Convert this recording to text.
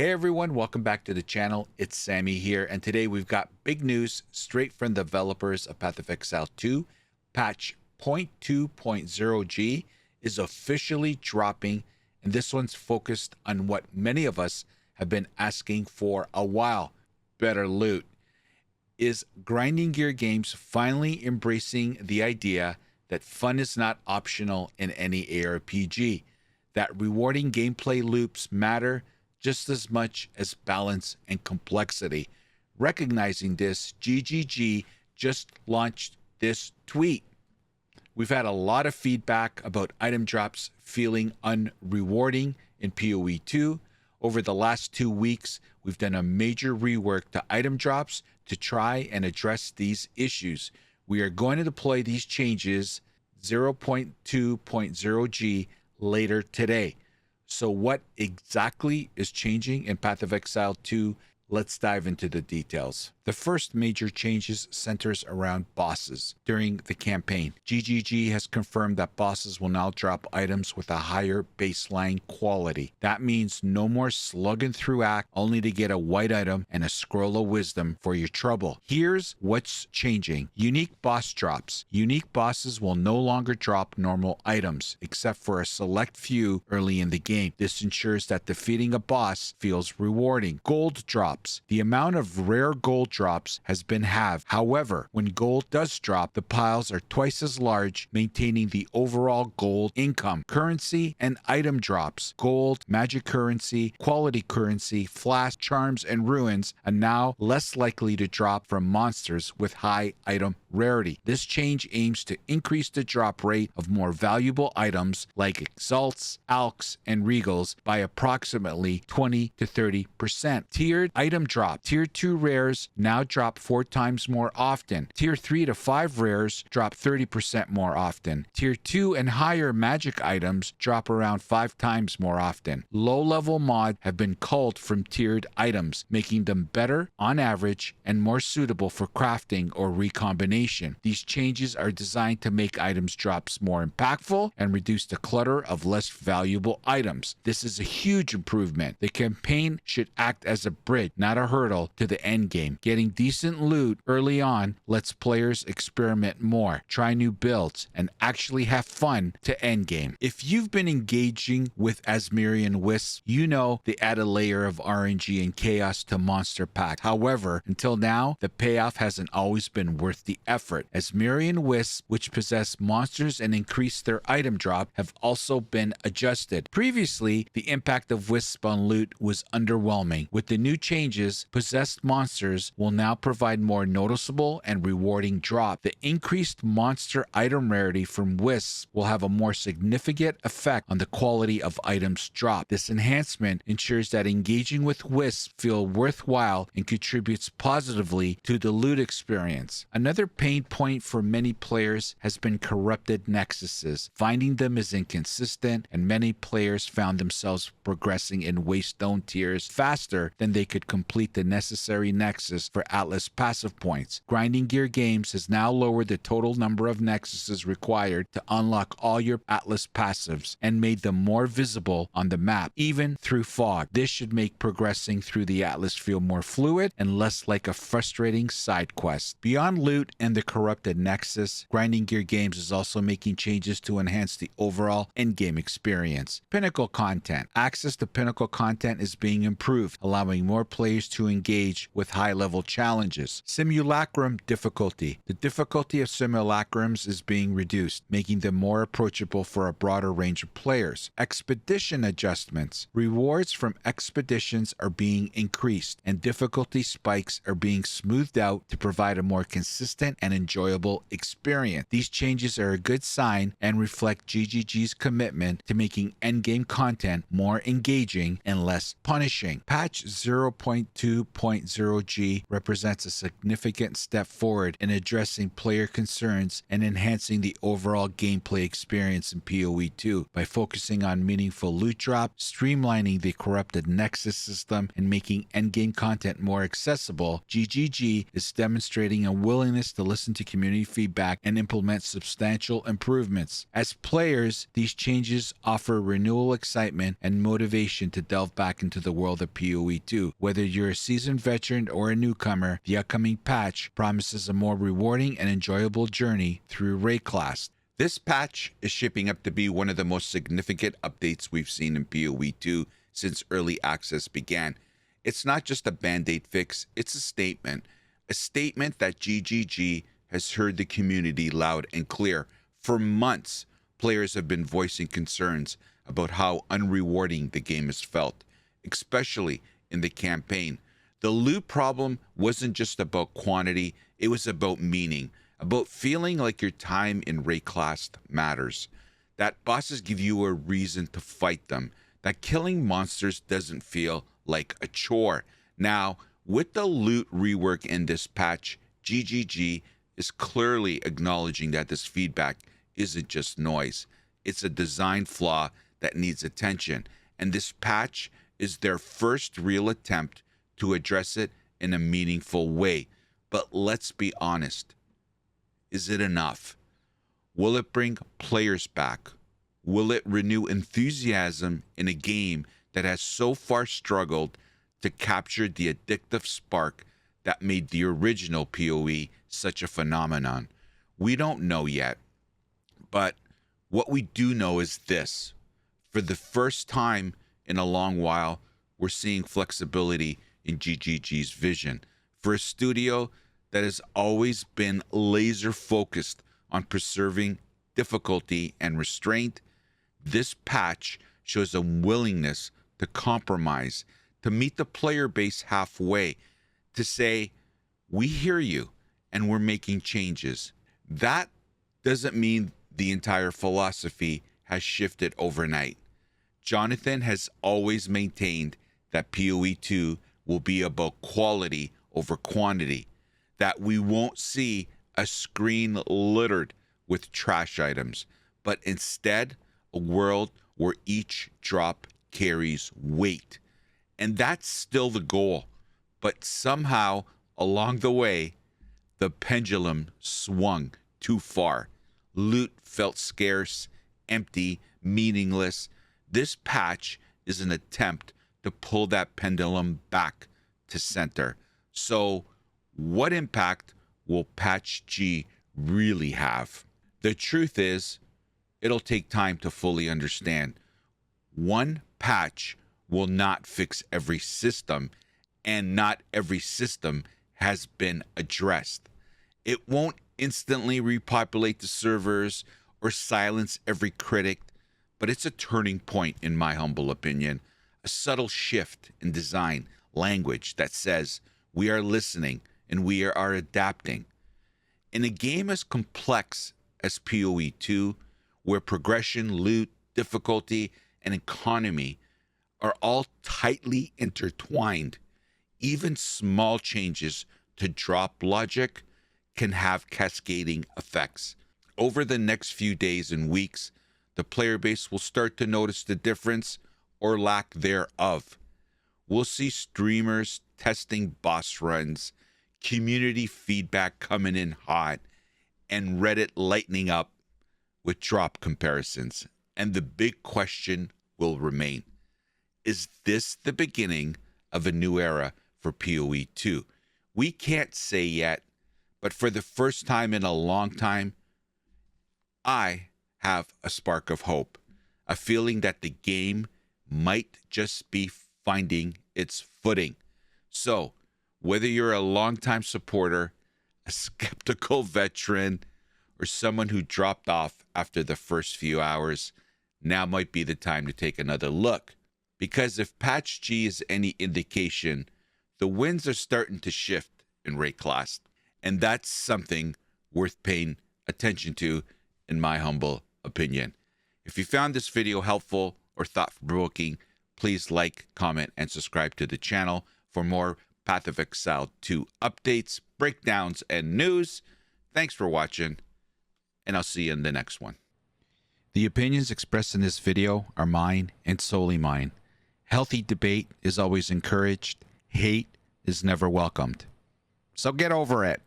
Hey everyone, welcome back to the channel. It's Sammy here, and today we've got big news straight from the developers of Path of Exile 2. Patch 0.2.0G is officially dropping, and this one's focused on what many of us have been asking for a while: better loot. Is Grinding Gear Games finally embracing the idea that fun is not optional in any ARPG, that rewarding gameplay loops matter just as much as balance and complexity? Recognizing this, GGG just launched this tweet. We've had a lot of feedback about item drops feeling unrewarding in PoE 2. Over the last 2 weeks, we've done a major rework to item drops to try and address these issues. We are going to deploy these changes 0.2.0G later today. So what exactly is changing in Path of Exile 2? Let's dive into the details. The first major changes centers around bosses. During the campaign, GGG has confirmed that bosses will now drop items with a higher baseline quality. That means no more slugging through act only to get a white item and a scroll of wisdom for your trouble. Here's what's changing. Unique boss drops. Unique bosses will no longer drop normal items, except for a select few early in the game. This ensures that defeating a boss feels rewarding. Gold drops. The amount of rare gold drops has been halved. However, when gold does drop, the piles are twice as large, maintaining the overall gold income. Currency and item drops. Gold, magic currency, quality currency, flash, charms, and ruins are now less likely to drop from monsters with high item rarity. This change aims to increase the drop rate of more valuable items like exalts, alks, and regals by approximately 20 to 30%. Tiered item drop. Tier 2 rares now drop 4 times more often. Tier 3 to 5 rares drop 30% more often. Tier 2 and higher magic items drop around 5 times more often. Low-level mods have been culled from tiered items, making them better on average and more suitable for crafting or recombination. These changes are designed to make items drops more impactful and reduce the clutter of less valuable items. This is a huge improvement. The campaign should act as a bridge, not a hurdle, to the endgame. Getting decent loot early on lets players experiment more, try new builds, and actually have fun to endgame. If you've been engaging with Azmerian Wisps, you know they add a layer of RNG and chaos to monster packs. However, until now, the payoff hasn't always been worth the effort. Azmerian Wisps, which possess monsters and increase their item drop, have also been adjusted. Previously, the impact of Wisps on loot was underwhelming. With the new changes, possessed monsters will now provide more noticeable and rewarding drop. The increased monster item rarity from Wisps will have a more significant effect on the quality of items dropped. This enhancement ensures that engaging with Wisps feel worthwhile and contributes positively to the loot experience. Another pain point for many players has been corrupted nexuses. Finding them is inconsistent, and many players found themselves progressing in waystone tiers faster than they could complete the necessary nexus for Atlas passive points. Grinding Gear Games has now lowered the total number of nexuses required to unlock all your Atlas passives and made them more visible on the map, even through fog. This should make progressing through the Atlas feel more fluid and less like a frustrating side quest. Beyond loot and the corrupted nexus, Grinding Gear Games is also making changes to enhance the overall endgame experience. Pinnacle content. Access to pinnacle content is being improved, allowing more players to engage with high-level challenges. Simulacrum difficulty. The difficulty of simulacrums is being reduced, making them more approachable for a broader range of players. Expedition adjustments. Rewards from expeditions are being increased, and difficulty spikes are being smoothed out to provide a more consistent and enjoyable experience. These changes are a good sign and reflect GGG's commitment to making endgame content more engaging and less punishing. Patch 0.2.0G represents a significant step forward in addressing player concerns and enhancing the overall gameplay experience in PoE 2 by focusing on meaningful loot drop, streamlining the corrupted Nexus system, and making endgame content more accessible. GGG is demonstrating a willingness to listen to community feedback and implement substantial improvements. As players, these changes offer renewal excitement and motivation to delve back into the world of PoE 2. Whether you're a seasoned veteran or a newcomer, the upcoming patch promises a more rewarding and enjoyable journey through Rayclass. This patch is shaping up to be one of the most significant updates we've seen in PoE 2 since early access began. It's not just a band-aid fix, it's a statement that GGG has heard the community loud and clear. For months, players have been voicing concerns about how unrewarding the game has felt, especially in the campaign. The loot problem wasn't just about quantity, it was about meaning, about feeling like your time in Rayclass matters, that bosses give you a reason to fight them, that killing monsters doesn't feel like a chore. Now, with the loot rework in this patch, GGG is clearly acknowledging that this feedback isn't just noise. It's a design flaw that needs attention, and this patch is their first real attempt to address it in a meaningful way. But let's be honest, is it enough? Will it bring players back? Will it renew enthusiasm in a game that has so far struggled to capture the addictive spark that made the original PoE such a phenomenon? We don't know yet, but what we do know is this. For the first time in a long while, we're seeing flexibility in GGG's vision. For a studio that has always been laser focused on preserving difficulty and restraint, this patch shows a willingness to compromise, to meet the player base halfway, to say, we hear you and we're making changes. That doesn't mean the entire philosophy has shifted overnight. Jonathan has always maintained that PoE 2 will be about quality over quantity, that we won't see a screen littered with trash items, but instead a world where each drop carries weight. And that's still the goal. But somehow along the way, the pendulum swung too far. Loot felt scarce, empty, meaningless. This patch is an attempt to pull that pendulum back to center. So, what impact will patch G really have? The truth is, it'll take time to fully understand. One patch will not fix every system, and not every system has been addressed. It won't instantly repopulate the servers or silence every critic, but it's a turning point, in my humble opinion, a subtle shift in design language that says we are listening and we are adapting. In a game as complex as PoE 2, where progression, loot, difficulty, and economy are all tightly intertwined, even small changes to drop logic can have cascading effects. Over the next few days and weeks, the player base will start to notice the difference or lack thereof. We'll see streamers testing boss runs, community feedback coming in hot, and Reddit lightening up with drop comparisons. And the big question will remain: is this the beginning of a new era for PoE 2? We can't say yet, but for the first time in a long time, I have a spark of hope, a feeling that the game might just be finding its footing. So, whether you're a longtime supporter, a skeptical veteran, or someone who dropped off after the first few hours, now might be the time to take another look. Because if Patch G is any indication, the winds are starting to shift in Rayclass, and that's something worth paying attention to, in my humble opinion. If you found this video helpful or thought-provoking, please like, comment, and subscribe to the channel for more Path of Exile 2 updates, breakdowns, and news. Thanks for watching, and I'll see you in the next one. The opinions expressed in this video are mine and solely mine. Healthy debate is always encouraged. Hate is never welcomed. So get over it.